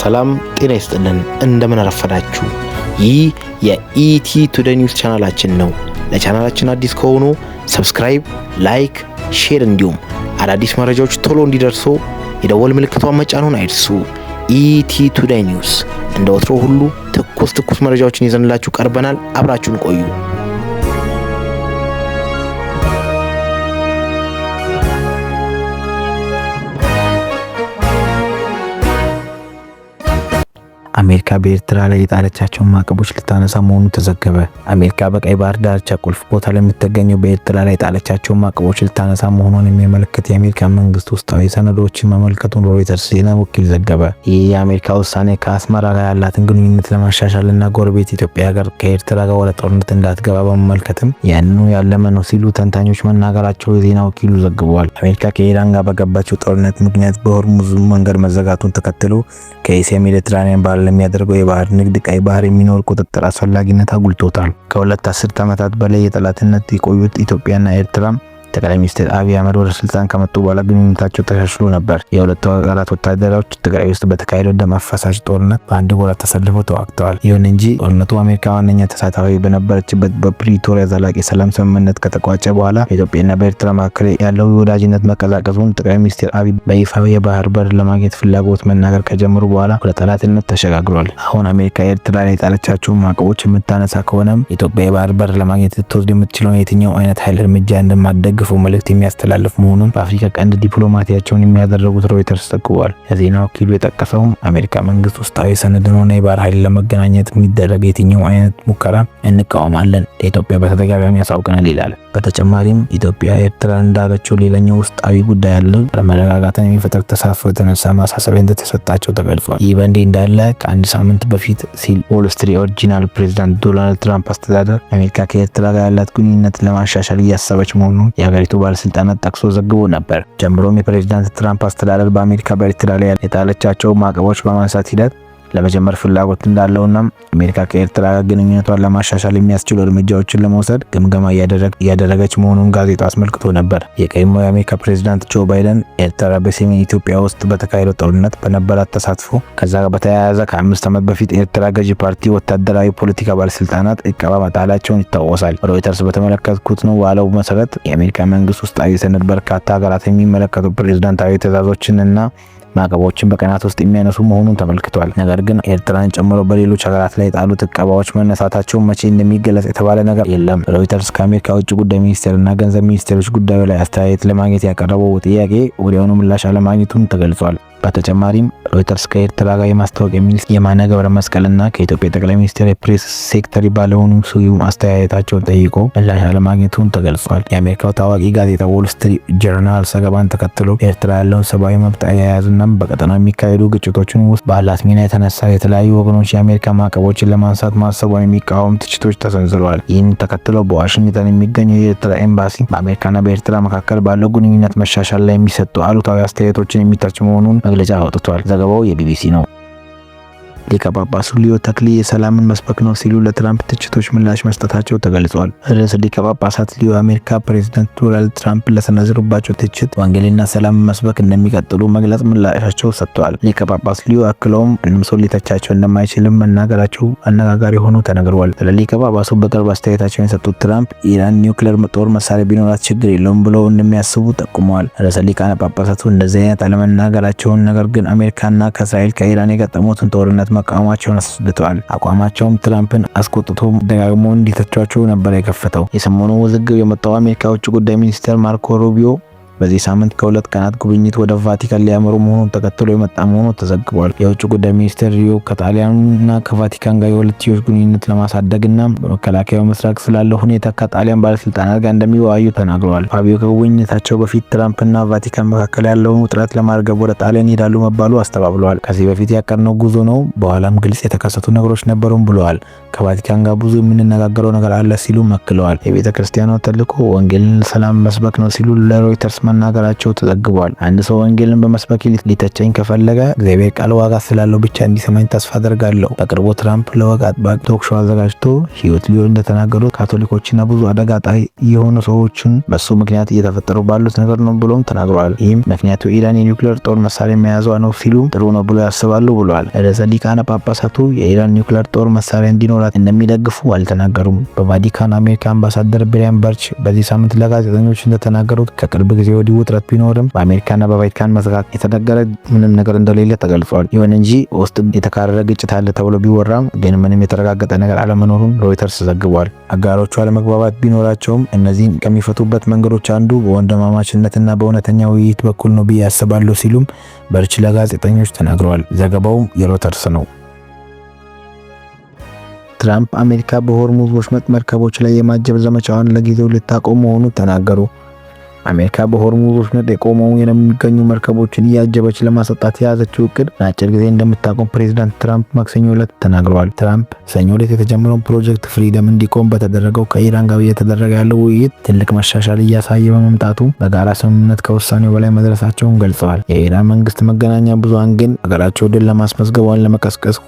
ሰላም ጤና ይስጥልን። እንደምን አረፈዳችሁ። ይህ የኢቲ ቱዴይ ኒውስ ቻናላችን ነው። ለቻናላችን አዲስ ከሆኑ ሰብስክራይብ፣ ላይክ፣ ሼር እንዲሁም አዳዲስ መረጃዎች ቶሎ እንዲደርሱ የደወል ምልክቷን መጫኑን አይርሱ። ኢቲ ቱዴይ ኒውስ እንደ ወትሮ ሁሉ ትኩስ መረጃዎችን ይዘንላችሁ ቀርበናል። አብራችሁን ቆዩ። አሜሪካ በኤርትራ ላይ የጣለቻቸውን ማዕቀቦች ልታነሳ መሆኑ ተዘገበ። አሜሪካ በቀይ ባህር ዳርቻ ቁልፍ ቦታ ላይ የምትገኘው በኤርትራ ላይ የጣለቻቸውን ማዕቀቦች ልታነሳ መሆኑን የሚያመለክት የአሜሪካ መንግስት ውስጣዊ ሰነዶችን መመልከቱን ሮይተርስ ዜና ወኪል ዘገበ። ይህ የአሜሪካ ውሳኔ ከአስመራ ጋር ያላትን ግንኙነት ለማሻሻልና ጎረቤት ኢትዮጵያ ጋር ከኤርትራ ጋር ወደ ጦርነት እንዳትገባ በመመልከትም ያንኑ ያለመ ነው ሲሉ ተንታኞች መናገራቸው የዜና ወኪሉ ዘግቧል። አሜሪካ ከኢራን ጋር በገባቸው ጦርነት ምክንያት በሆርሙዝ መንገድ መዘጋቱን ተከትሎ ከኤስያ ሜዲትራኒያን ባህር ለሚያደርገው የባህር ንግድ ቀይ ባህር የሚኖር ቁጥጥር አስፈላጊነት አጉልቶታል። ከሁለት አስርት ዓመታት በላይ የጠላትነት የቆዩት ኢትዮጵያና ኤርትራ ጠቅላይ ሚኒስትር አብይ አህመድ ወደ ስልጣን ከመጡ በኋላ ግንኙነታቸው ተሻሽሎ ነበር። የሁለቱ ሀገራት ወታደሮች ትግራይ ውስጥ በተካሄደው ደም አፋሳሽ ጦርነት በአንድ ጎራ ተሰልፈው ተዋግተዋል። ይሁን እንጂ ጦርነቱ አሜሪካ ዋነኛ ተሳታፊ በነበረችበት በፕሪቶሪያ ዘላቂ ሰላም ስምምነት ከተቋጨ በኋላ በኢትዮጵያና በኤርትራ መካከል ያለው የወዳጅነት መቀዛቀዙን ጠቅላይ ሚኒስትር አብይ በይፋዊ የባህር በር ለማግኘት ፍላጎት መናገር ከጀመሩ በኋላ ወደ ጠላትነት ተሸጋግሯል። አሁን አሜሪካ ኤርትራ ላይ የጣለቻቸውን ማዕቀቦች የምታነሳ ከሆነም ኢትዮጵያ የባህር በር ለማግኘት ልትወስድ የምትችለውን የትኛው አይነት ኃይል እርምጃ እንደማትደግፍ መልእክት የሚያስተላልፍ መሆኑን በአፍሪካ ቀንድ ዲፕሎማሲያቸውን የሚያደርጉት ሮይተርስ ዘግቧል። የዜና ወኪሉ የጠቀሰውም አሜሪካ መንግስት ውስጣዊ ሰነድን የባህር ኃይል ለመገናኘት የሚደረግ የትኛው አይነት ሙከራ እንቃወማለን፣ ለኢትዮጵያ በተደጋጋሚ ያሳውቀናል ይላል። በተጨማሪም ኢትዮጵያ ኤርትራ እንዳለችው ሌላኛው ውስጣዊ ጉዳይ ያለው ለመረጋጋትን የሚፈጠር ተሳትፎ የተነሳ ማሳሰቢያ እንደተሰጣቸው ተገልጿል። ይህ በእንዲህ እንዳለ ከአንድ ሳምንት በፊት ሲል ዎል ስትሪት ኦሪጂናል ፕሬዚዳንት ዶናልድ ትራምፕ አስተዳደር አሜሪካ ከኤርትራ ጋር ያላት ግንኙነት ለማሻሻል እያሰበች መሆኑን የሀገሪቱ ባለስልጣናት ጠቅሶ ዘግቦ ነበር። ጀምሮም የፕሬዚዳንት ትራምፕ አስተዳደር በአሜሪካ በኤርትራ ላይ የጣለቻቸው ማዕቀቦች በማንሳት ሂደት ለመጀመር ፍላጎት እንዳለውና አሜሪካ ከኤርትራ ጋር ግንኙነቷን ለማሻሻል የሚያስችሉ እርምጃዎችን ለመውሰድ ግምገማ እያደረገች መሆኑን ጋዜጣው አስመልክቶ ነበር። የቀድሞው የአሜሪካ ፕሬዝዳንት ጆ ባይደን ኤርትራ በሰሜን ኢትዮጵያ ውስጥ በተካሄደው ጦርነት በነበራት ተሳትፎ ከዛ ጋር በተያያዘ ከ5 ዓመት በፊት ኤርትራ ገዢ ፓርቲ ወታደራዊ ፖለቲካ ባለስልጣናት እቀባ መጣላቸውን ይታወሳል። ሮይተርስ በተመለከትኩት ነው ባለው መሰረት የአሜሪካ መንግስት ውስጣዊ ሰነድ በርካታ ሀገራት የሚመለከቱ ፕሬዝዳንታዊ ትዕዛዞችንና ማዕቀቦችን በቀናት ውስጥ የሚያነሱ መሆኑን ተመልክቷል። ነገር ግን ኤርትራን ጨምሮ በሌሎች ሀገራት ላይ የጣሉት እቀባዎች መነሳታቸው መቼ እንደሚገለጽ የተባለ ነገር የለም። ሮይተርስ ከአሜሪካ ውጭ ጉዳይ ሚኒስቴርና ገንዘብ ሚኒስቴሮች ጉዳዩ ላይ አስተያየት ለማግኘት ያቀረበው ጥያቄ ወዲያውኑ ምላሽ አለማግኘቱን ተገልጿል። በተጨማሪም ሮይተርስ ከኤርትራ ጋር የማስታወቂያ ሚኒስትር የማነ ገብረ መስቀልና ከኢትዮጵያ ጠቅላይ ሚኒስትር የፕሬስ ሴክሬታሪ ባለሆኑ ስዩም አስተያየታቸውን ጠይቆ ምላሽ አለማግኘቱን ተገልጿል። የአሜሪካው ታዋቂ ጋዜጣ ዎል ስትሪት ጆርናል ዘገባን ተከትሎ ኤርትራ ያለውን ሰብአዊ መብት አያያዝና በቀጠናው የሚካሄዱ ግጭቶችን ውስጥ ባላት ሚና የተነሳ የተለያዩ ወገኖች የአሜሪካ ማዕቀቦችን ለማንሳት ማሰቧን የሚቃወሙ ትችቶች ተሰንዝረዋል። ይህን ተከትሎ በዋሽንግተን የሚገኘው የኤርትራ ኤምባሲ በአሜሪካና በኤርትራ መካከል ባለው ግንኙነት መሻሻል ላይ የሚሰጡ አሉታዊ አስተያየቶችን የሚተች መሆኑን መግለጫ አውጥቷል። ዘገባው የቢቢሲ ነው። ሊቀ ጳጳሱ ሊዮ ተክሊ የሰላምን መስበክ ነው ሲሉ ለትራምፕ ትችቶች ምላሽ መስጠታቸው ተገልጿል። ርዕሰ ሊቀ ጳጳሳት ሊዮ አሜሪካ ፕሬዝዳንት ዶናልድ ትራምፕ ለሰነዘሩባቸው ትችት ወንጌልና ሰላምን መስበክ እንደሚቀጥሉ መግለጽ ምላሻቸው ሰጥተዋል። ሊቀ ጳጳስ ሊዮ አክለውም ምንም ሰው ሊተቻቸው እንደማይችልም መናገራቸው አነጋጋሪ ሆኖ ተነግሯል። ስለ ሊቀ ጳጳሱ በቅርብ አስተያየታቸውን የሰጡት ትራምፕ ኢራን ኒውክሌር ጦር መሳሪያ ቢኖራት ችግር የለውም ብለው እንደሚያስቡ ጠቁመዋል። ርዕሰ ሊቃነ ጳጳሳቱ እንደዚህ አይነት አለመናገራቸውን፣ ነገር ግን አሜሪካና ከእስራኤል ከኢራን የገጠሙትን ጦርነት መቃወማቸውን አስደተዋል። አቋማቸውም ትራምፕን አስቆጥቶ ደጋግሞ እንዲተቿቸው ነበር የከፈተው። የሰሞኑ ውዝግብ የመጣው አሜሪካ ውጭ ጉዳይ ሚኒስትር ማርኮ ሩቢዮ በዚህ ሳምንት ከሁለት ቀናት ጉብኝት ወደ ቫቲካን ሊያመሩ መሆኑን ተከትሎ የመጣ መሆኑ ተዘግቧል። የውጭ ጉዳይ ሚኒስትር ሪዮ ከጣሊያንና ከቫቲካን ጋር የሁለትዮሽ ግንኙነት ለማሳደግና በመከላከያው ምስራቅ ስላለው ሁኔታ ከጣሊያን ባለስልጣናት ጋር እንደሚወያዩ ተናግረዋል። ፋቢዮ ከጉብኝታቸው በፊት ትራምፕና ቫቲካን መካከል ያለውን ውጥረት ለማርገብ ወደ ጣሊያን ይሄዳሉ መባሉ አስተባብለዋል። ከዚህ በፊት ያቀድነው ጉዞ ነው፣ በኋላም ግልጽ የተከሰቱ ነገሮች ነበሩም ብለዋል። ከቫቲካን ጋር ብዙ የምንነጋገረው ነገር አለ ሲሉ መክለዋል። የቤተ ክርስቲያኗ ተልዕኮ ወንጌልን ሰላም መስበክ ነው ሲሉ ለሮይተርስ መናገራቸው ተዘግቧል። አንድ ሰው ወንጌልን በመስበክ ሊተቸኝ ከፈለገ እግዚአብሔር ቃል ዋጋ ስላለው ብቻ እንዲሰማኝ ተስፋ አደርጋለሁ። በቅርቡ ትራምፕ ለወግ አጥባቂ ቶክ ሾው አዘጋጅቶ ህይወት ሊሆን እንደተናገሩት ካቶሊኮችና ብዙ አደጋ ጣይ የሆኑ ሰዎችን በሱ ምክንያት እየተፈጠሩ ባሉት ነገር ነው ብሎም ተናግረዋል። ይህም ምክንያቱ ኢራን የኒውክሌር ጦር መሳሪያ መያዟ ነው ሲሉም ጥሩ ነው ብሎ ያስባሉ ብለዋል። ርዕሰ ሊቃነ ጳጳሳቱ የኢራን ኒውክሌር ጦር መሳሪያ እንዲኖራት እንደሚደግፉ አልተናገሩም። በቫቲካን አሜሪካ አምባሳደር ብሪያን በርች በዚህ ሳምንት ለጋዜጠኞች እንደተናገሩት ከቅርብ ጊዜ ወዲህ ውጥረት ቢኖርም በአሜሪካና በቫቲካን መካከል የተነገረ ምንም ነገር እንደሌለ ተገልጿል። ይሁን እንጂ ውስጥ የተካረረ ግጭት አለ ተብሎ ቢወራም ግን ምንም የተረጋገጠ ነገር አለመኖሩን ሮይተርስ ዘግቧል። አጋሮቹ አለመግባባት ቢኖራቸውም እነዚህን ከሚፈቱበት መንገዶች አንዱ በወንድማማችነትና በእውነተኛ ውይይት በኩል ነው ብዬ አስባለሁ ሲሉም በርች ለጋዜጠኞች ተናግረዋል። ዘገባው የሮይተርስ ነው። ትራምፕ አሜሪካ በሆርሙዝ ወሽመጥ መርከቦች ላይ የማጀብ ዘመቻዋን ለጊዜው ልታቆም መሆኑን ተናገሩ። አሜሪካ በሆርሙዝ ወሽመጥ የቆመው የሚገኙ መርከቦችን እያጀበች ለማስወጣት የያዘችው እቅድ ለአጭር ጊዜ እንደምታቆም ፕሬዚዳንት ትራምፕ ማክሰኞ ዕለት ተናግረዋል። ትራምፕ ሰኞ ዕለት የተጀመረውን ፕሮጀክት ፍሪደም እንዲቆም በተደረገው ከኢራን ጋር እየተደረገ ያለው ውይይት ትልቅ መሻሻል እያሳየ በመምጣቱ በጋራ ስምምነት ከውሳኔው በላይ መድረሳቸውን ገልጸዋል። የኢራን መንግስት መገናኛ ብዙሃን ግን ሀገራቸው ድል ለማስመዝገቧን ለመቀስቀስ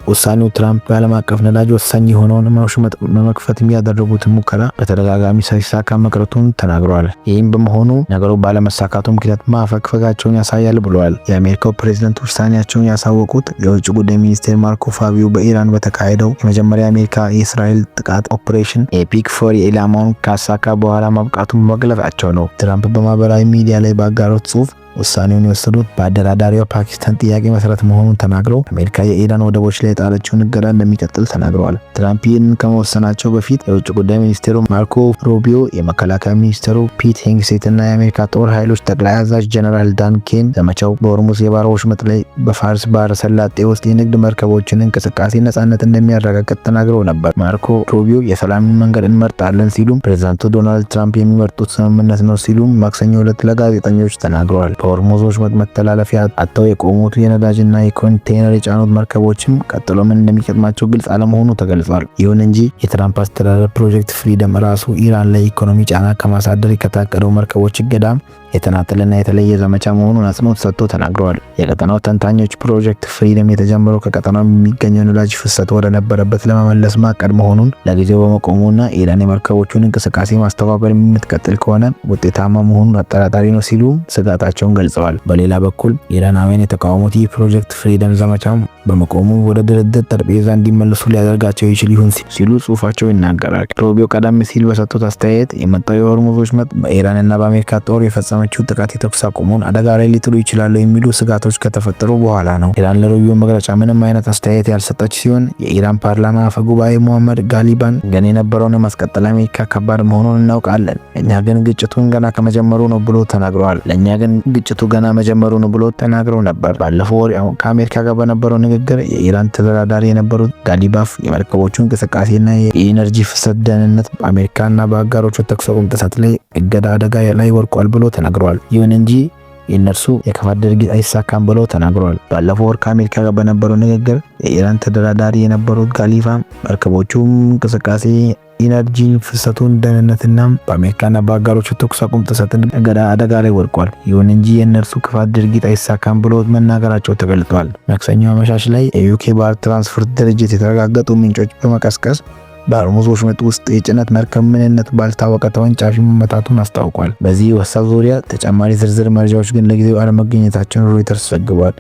ውሳኔው ትራምፕ በዓለም አቀፍ ነዳጅ ወሳኝ የሆነውን ወሽመጥ በመክፈት የሚያደርጉትን ሙከራ በተደጋጋሚ ሳይሳካ መቅረቱን ተናግረዋል። ይህም ሆኖ ነገሩ ባለመሳካቱ ምክንያት ማፈግፈጋቸውን ያሳያል ብለዋል። የአሜሪካው ፕሬዝዳንት ውሳኔያቸውን ያሳወቁት የውጭ ጉዳይ ሚኒስቴር ማርኮ ፋቢዮ በኢራን በተካሄደው የመጀመሪያ የአሜሪካ የእስራኤል ጥቃት ኦፕሬሽን ኤፒክ ፎር የኢላማውን ካሳካ በኋላ ማብቃቱን መግለጻቸው ነው። ትራምፕ በማህበራዊ ሚዲያ ላይ ባጋሩት ጽሑፍ ውሳኔውን የወሰዱት በአደራዳሪዋ ፓኪስታን ጥያቄ መሰረት መሆኑን ተናግረው አሜሪካ የኢራን ወደቦች ላይ የጣለችውን እገዳ እንደሚቀጥል ተናግረዋል። ትራምፕ ይህንን ከመወሰናቸው በፊት የውጭ ጉዳይ ሚኒስቴሩ ማርኮ ሩቢዮ፣ የመከላከያ ሚኒስቴሩ ፒት ሄግሴት እና የአሜሪካ ጦር ኃይሎች ጠቅላይ አዛዥ ጀነራል ዳን ኬን ዘመቻው በሆርሙዝ የባህር ወሽመጥ ላይ በፋርስ ባህረ ሰላጤ ውስጥ የንግድ መርከቦችን እንቅስቃሴ ነጻነት እንደሚያረጋግጥ ተናግረው ነበር። ማርኮ ሩቢዮ የሰላምን መንገድ እንመርጣለን ሲሉም ፕሬዝዳንቱ ዶናልድ ትራምፕ የሚመርጡት ስምምነት ነው ሲሉም ማክሰኞ ዕለት ለጋዜጠኞች ተናግረዋል። በሆርሙዝ ወሽመጥ መተላለፊያ አጥተው የቆሙት የነዳጅና የኮንቴይነር የጫኑት መርከቦችም ቀጥሎ ምን እንደሚገጥማቸው ግልጽ አለመሆኑ ተገልጿል። ይሁን እንጂ የትራምፕ አስተዳደር ፕሮጀክት ፍሪደም ራሱ ኢራን ላይ ኢኮኖሚ ጫና ከማሳደር ከታቀደው መርከቦች እገዳም የተናጠለና የተለየ ዘመቻ መሆኑን አጽንኦት ሰጥቶ ተናግረዋል። የቀጠናው ተንታኞች ፕሮጀክት ፍሪደም የተጀመረው ከቀጠናው የሚገኘው ነዳጅ ፍሰት ወደ ነበረበት ለመመለስ ማቀድ መሆኑን ለጊዜው በመቆሙና ኢራን የመርከቦቹን እንቅስቃሴ ማስተባበር የምትቀጥል ከሆነ ውጤታማ መሆኑን አጠራጣሪ ነው ሲሉ ስጋታቸውን ገልጸዋል። በሌላ በኩል ኢራናውያን የተቃወሙት ይህ ፕሮጀክት ፍሪደም ዘመቻም በመቆሙ ወደ ድርድር ጠረጴዛ እንዲመለሱ ሊያደርጋቸው ይችል ይሆን ሲሉ ጽሑፋቸው ይናገራል። ሩቢዮ ቀደም ሲል በሰጡት አስተያየት የመጣው የሆርሙዝ ወሽመጥ በኢራንና በአሜሪካ ጦር የፈጸመችው ጥቃት የተኩስ አቁሙን አደጋ ላይ ሊጥሉ ይችላሉ የሚሉ ስጋቶች ከተፈጠሩ በኋላ ነው። ኢራን ለሩቢዮ መግለጫ ምንም አይነት አስተያየት ያልሰጠች ሲሆን የኢራን ፓርላማ አፈ ጉባኤ ሙሐመድ ጋሊባን ግን የነበረውን ማስቀጠል አሜሪካ ከባድ መሆኑን እናውቃለን፣ እኛ ግን ግጭቱን ገና ከመጀመሩ ነው ብሎ ተናግረዋል። ግጭቱ ገና መጀመሩ ነው ብሎ ተናግረው ነበር። ባለፈው ወር ከአሜሪካ ጋር በነበረው ንግግር የኢራን ተደራዳሪ የነበሩት ጋሊባፍ የመርከቦቹ እንቅስቃሴና የኢነርጂ ፍሰት ደህንነት በአሜሪካና በአጋሮቹ ተኩስ አቁም ጥሰት ላይ እገዳ አደጋ ላይ ወድቋል ብሎ ተናግረዋል። ይሁን እንጂ የእነርሱ የክፋት ድርጊት አይሳካም ብለው ተናግረዋል። ባለፈው ወር ከአሜሪካ ጋር በነበረው ንግግር የኢራን ተደራዳሪ የነበሩት ጋሊፋ መርከቦቹ እንቅስቃሴ ኢነርጂ ፍሰቱን ደህንነትና በአሜሪካና በአጋሮቹ ተኩስ አቁም ጥሰትን እገዳ አደጋ ላይ ወድቋል። ይሁን እንጂ የእነርሱ ክፋት ድርጊት አይሳካም ብሎ መናገራቸው ተገልጿል። ማክሰኞ አመሻሽ ላይ የዩኬ ባህር ትራንስፖርት ድርጅት የተረጋገጡ ምንጮች በመቀስቀስ በሆርሙዝ ወሽመጥ ውስጥ የጭነት መርከብ ምንነት ባልታወቀ ተወንጫፊ መመታቱን አስታውቋል። በዚህ ወሳብ ዙሪያ ተጨማሪ ዝርዝር መረጃዎች ግን ለጊዜው አለመገኘታቸውን ሮይተርስ ዘግቧል።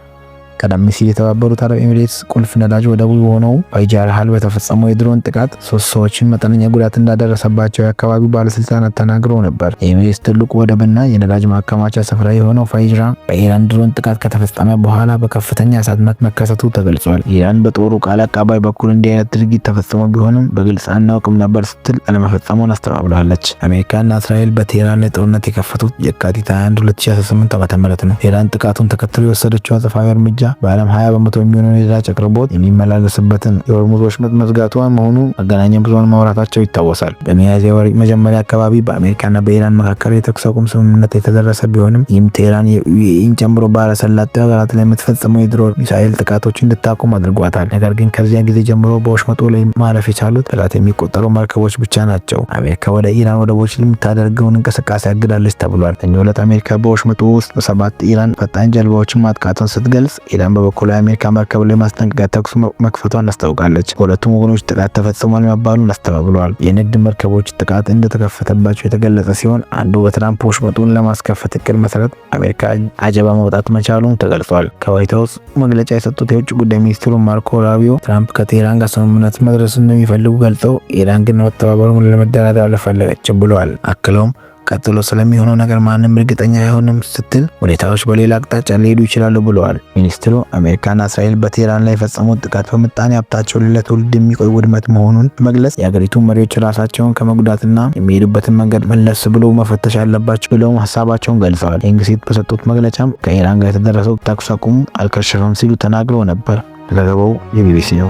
ቀደም ሲል የተባበሩት አረብ ኤሚሬትስ ቁልፍ ነዳጅ ወደቡ የሆነው ባይጃርሃል በተፈጸመው የድሮን ጥቃት 3 ሰዎችን መጠነኛ ጉዳት እንዳደረሰባቸው የአካባቢው ባለስልጣናት ተናግረው ነበር። የኤሚሬትስ ትልቁ ወደብና የነዳጅ ማከማቻ ስፍራ የሆነው ፋይጅራ በኢራን ድሮን ጥቃት ከተፈጸመ በኋላ በከፍተኛ እሳት መከሰቱ ተገልጿል። ኢራን በጦሩ ቃል አቀባይ በኩል እንዲህ አይነት ድርጊት ተፈጽሞ ቢሆንም በግልጽ አናውቅም ነበር ስትል አለመፈጸሙን አስተባብላለች። አሜሪካና እስራኤል በቴህራን ላይ ጦርነት የከፈቱት የካቲት 21 2018 ዓ.ም ነው። ኢራን ጥቃቱን ተከትሎ የወሰደችው አጸፋዊ እርምጃ በዓለም 20 በመቶ የሚሆነው የነዳጅ አቅርቦት የሚመላለስበትን የሆርሙዝ ወሽመጥ መዝጋቷ መሆኑ መገናኛ ብዙሃን ማውራታቸው ይታወሳል። በሚያዝያ ወር መጀመሪያ አካባቢ በአሜሪካና በኢራን መካከል የተኩስ አቁም ስምምነት የተደረሰ ቢሆንም ይህም ቴህራን ዩኤኢን ጨምሮ ባለሰላጤ ሀገራት ላይ የምትፈጽመው የድሮን ሚሳኤል ጥቃቶች እንድታቆም አድርጓታል። ነገር ግን ከዚያ ጊዜ ጀምሮ በወሽመጡ ላይ ማለፍ የቻሉት በጣት የሚቆጠሩ መርከቦች ብቻ ናቸው። አሜሪካ ወደ ኢራን ወደቦች የምታደርገውን እንቅስቃሴ አግዳለች ተብሏል። ሰኞ ዕለት አሜሪካ በወሽመጡ ውስጥ በ7 ኢራን ፈጣን ጀልባዎችን ማጥቃቷን ስትገልጽ፣ ኢራን በበኩሉ የአሜሪካ መርከብ ላይ ማስጠንቀቂያ ተኩስ መክፈቷን አስታውቃለች። በሁለቱም ወገኖች ጥቃት ተፈጽሟል መባሉን አስተባብለዋል። የንግድ መርከቦች ጥቃት እንደተከፈተባቸው የተገለጸ ሲሆን አንዱ በትራምፕ ወሽመጡን ለማስከፈት እቅድ መሰረት አሜሪካ አጀባ መውጣት መቻሉን ተገልጿል። ከዋይት ሀውስ መግለጫ የሰጡት የውጭ ጉዳይ ሚኒስትሩ ማርኮ ራቢዮ ትራምፕ ከቴህራን ጋር ስምምነት መድረስ እንደሚፈልጉ ገልጸው ኢራን ግን መተባበሩን ለመደራደር አልፈለገችም ብለዋል። አክለውም ቀጥሎ ስለሚሆነው ነገር ማንም እርግጠኛ አይሆንም ስትል ሁኔታዎች በሌላ አቅጣጫ ሊሄዱ ይችላሉ ብለዋል። ሚኒስትሩ አሜሪካና እስራኤል በቴህራን ላይ የፈጸሙት ጥቃት በምጣኔ ሀብታቸው ለትውልድ የሚቆይ ውድመት መሆኑን በመግለጽ የሀገሪቱ መሪዎች ራሳቸውን ከመጉዳትና የሚሄዱበትን መንገድ መለስ ብለው መፈተሽ አለባቸው ብለው ሀሳባቸውን ገልጸዋል። ኤንግሲት በሰጡት መግለጫም ከኢራን ጋር የተደረሰው ተኩስ አቁም አልከሸፈም ሲሉ ተናግረው ነበር። ዘገባው የቢቢሲ ነው።